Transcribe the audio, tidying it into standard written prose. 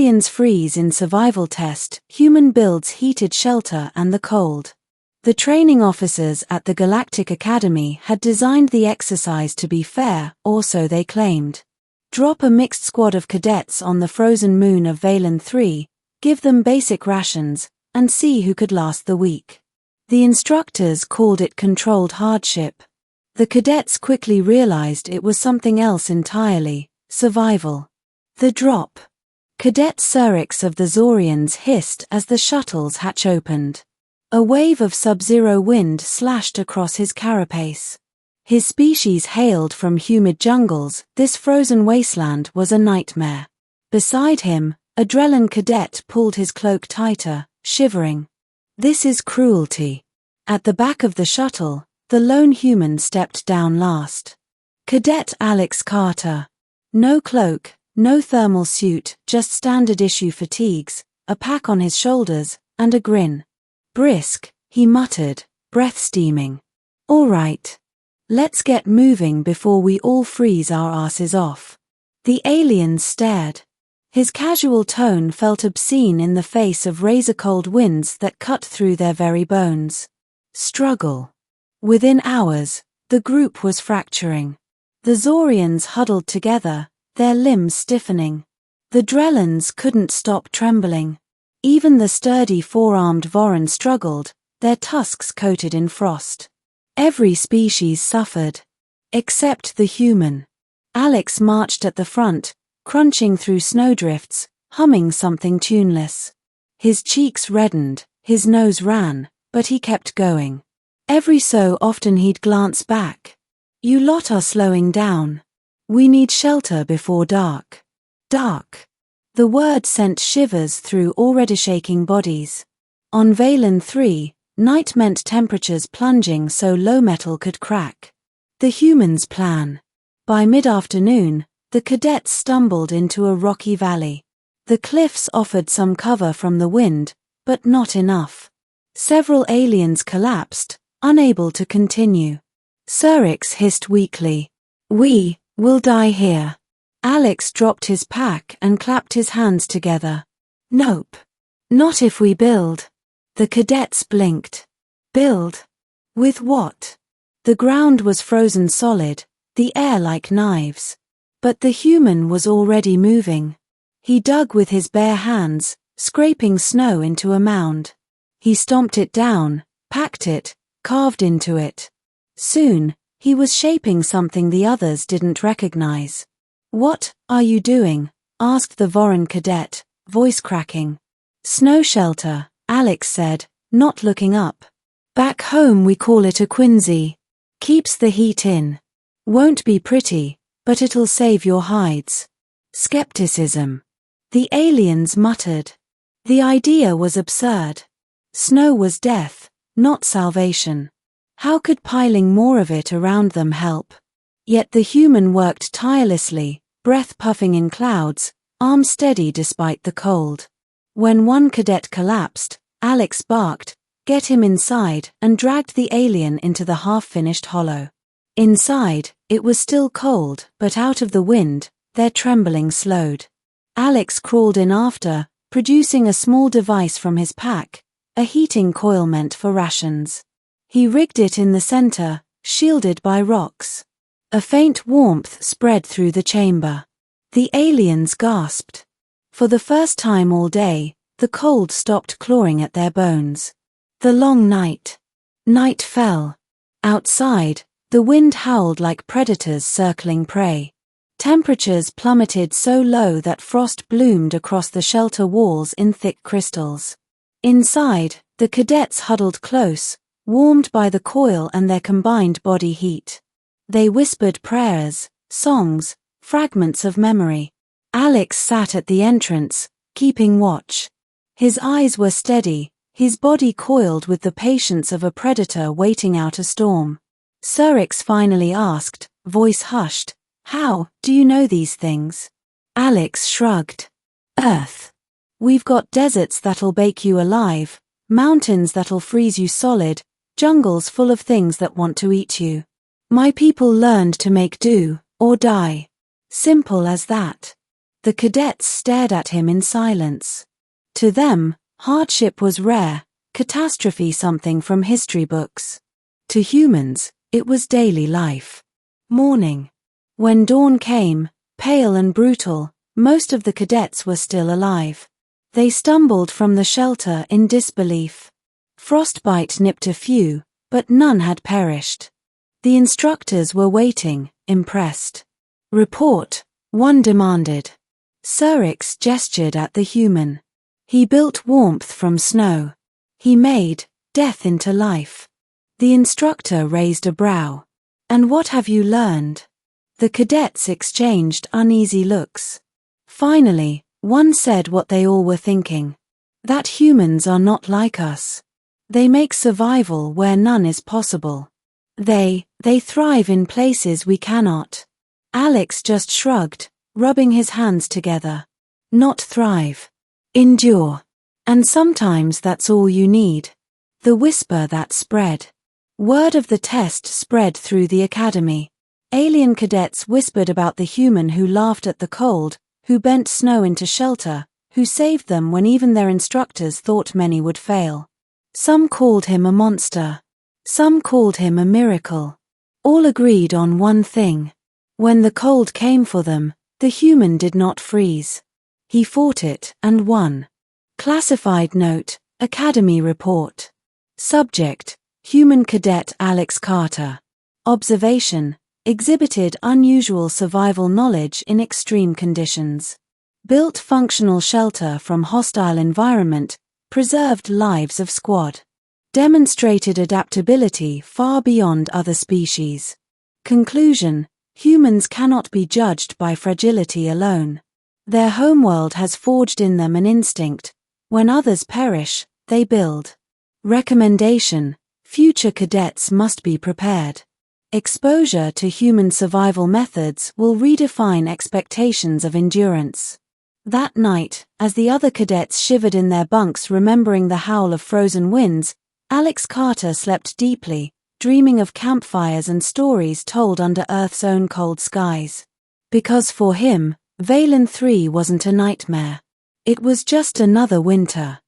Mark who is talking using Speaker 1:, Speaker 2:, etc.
Speaker 1: Aliens freeze in survival test, human builds heated shelter and the cold. The training officers at the Galactic Academy had designed the exercise to be fair, or so they claimed. Drop a mixed squad of cadets on the frozen moon of Valen 3, give them basic rations, and see who could last the week. The instructors called it controlled hardship. The cadets quickly realized it was something else entirely: survival. The drop. Cadet Surix of the Zorians hissed as the shuttle's hatch opened. A wave of sub-zero wind slashed across his carapace. His species hailed from humid jungles. This frozen wasteland was a nightmare. Beside him, a Drellan cadet pulled his cloak tighter, shivering. This is cruelty. At the back of the shuttle, the lone human stepped down last. Cadet Alex Carter. No cloak, no thermal suit, just standard issue fatigues, a pack on his shoulders, and a grin. Brisk, he muttered, breath steaming. All right. Let's get moving before we all freeze our asses off. The aliens stared. His casual tone felt obscene in the face of razor-cold winds that cut through their very bones. Struggle. Within hours, the group was fracturing. The Zorians huddled together, their limbs stiffening. The Drellans couldn't stop trembling. Even the sturdy four-armed Voran struggled, their tusks coated in frost. Every species suffered. Except the human. Alex marched at the front, crunching through snowdrifts, humming something tuneless. His cheeks reddened, his nose ran, but he kept going. Every so often he'd glance back. You lot are slowing down. We need shelter before dark. Dark. The word sent shivers through already shaking bodies. On Valen 3, night meant temperatures plunging so low metal could crack. The humans' plan. By mid-afternoon, the cadets stumbled into a rocky valley. The cliffs offered some cover from the wind, but not enough. Several aliens collapsed, unable to continue. Surix hissed weakly. We'll die here. Alex dropped his pack and clapped his hands together. Nope. Not if we build. The cadets blinked. Build? With what? The ground was frozen solid, the air like knives. But the human was already moving. He dug with his bare hands, scraping snow into a mound. He stomped it down, packed it, carved into it. Soon, he was shaping something the others didn't recognize. What are you doing? Asked the Voran cadet, voice cracking. Snow shelter, Alex said, not looking up. Back home we call it a quinsy. Keeps the heat in. Won't be pretty, but it'll save your hides. Skepticism. The aliens muttered. The idea was absurd. Snow was death, not salvation. How could piling more of it around them help? Yet the human worked tirelessly, breath puffing in clouds, arm steady despite the cold. When one cadet collapsed, Alex barked, "Get him inside," and dragged the alien into the half-finished hollow. Inside, it was still cold, but out of the wind, their trembling slowed. Alex crawled in after, producing a small device from his pack, a heating coil meant for rations. He rigged it in the center, shielded by rocks. A faint warmth spread through the chamber. The aliens gasped. For the first time all day, the cold stopped clawing at their bones. The long night. Night fell. Outside, the wind howled like predators circling prey. Temperatures plummeted so low that frost bloomed across the shelter walls in thick crystals. Inside, the cadets huddled close, warmed by the coil and their combined body heat. They whispered prayers, songs, fragments of memory. Alex sat at the entrance, keeping watch. His eyes were steady, his body coiled with the patience of a predator waiting out a storm. Surix finally asked, voice hushed, "How do you know these things?" Alex shrugged. "Earth. We've got deserts that'll bake you alive, mountains that'll freeze you solid, jungles full of things that want to eat you. My people learned to make do, or die. Simple as that." The cadets stared at him in silence. To them, hardship was rare, catastrophe something from history books. To humans, it was daily life. Morning. When dawn came, pale and brutal, most of the cadets were still alive. They stumbled from the shelter in disbelief. Frostbite nipped a few, but none had perished. The instructors were waiting, impressed. Report, one demanded. Cyrix gestured at the human. He built warmth from snow. He made death into life. The instructor raised a brow. And what have you learned? The cadets exchanged uneasy looks. Finally, one said what they all were thinking. That humans are not like us. They make survival where none is possible. They thrive in places we cannot. Alex just shrugged, rubbing his hands together. Not thrive. Endure. And sometimes that's all you need. The whisper that spread. Word of the test spread through the academy. Alien cadets whispered about the human who laughed at the cold, who bent snow into shelter, who saved them when even their instructors thought many would fail. Some called him a monster. Some called him a miracle. All agreed on one thing. When the cold came for them, the human did not freeze. He fought it and won. Classified note, Academy report. Subject, human cadet Alex Carter. Observation, exhibited unusual survival knowledge in extreme conditions. Built functional shelter from hostile environment, preserved lives of squad. Demonstrated adaptability far beyond other species. Conclusion, humans cannot be judged by fragility alone. Their homeworld has forged in them an instinct. When others perish, they build. Recommendation, future cadets must be prepared. Exposure to human survival methods will redefine expectations of endurance. That night, as the other cadets shivered in their bunks remembering the howl of frozen winds, Alex Carter slept deeply, dreaming of campfires and stories told under Earth's own cold skies. Because for him, Valen 3 wasn't a nightmare. It was just another winter.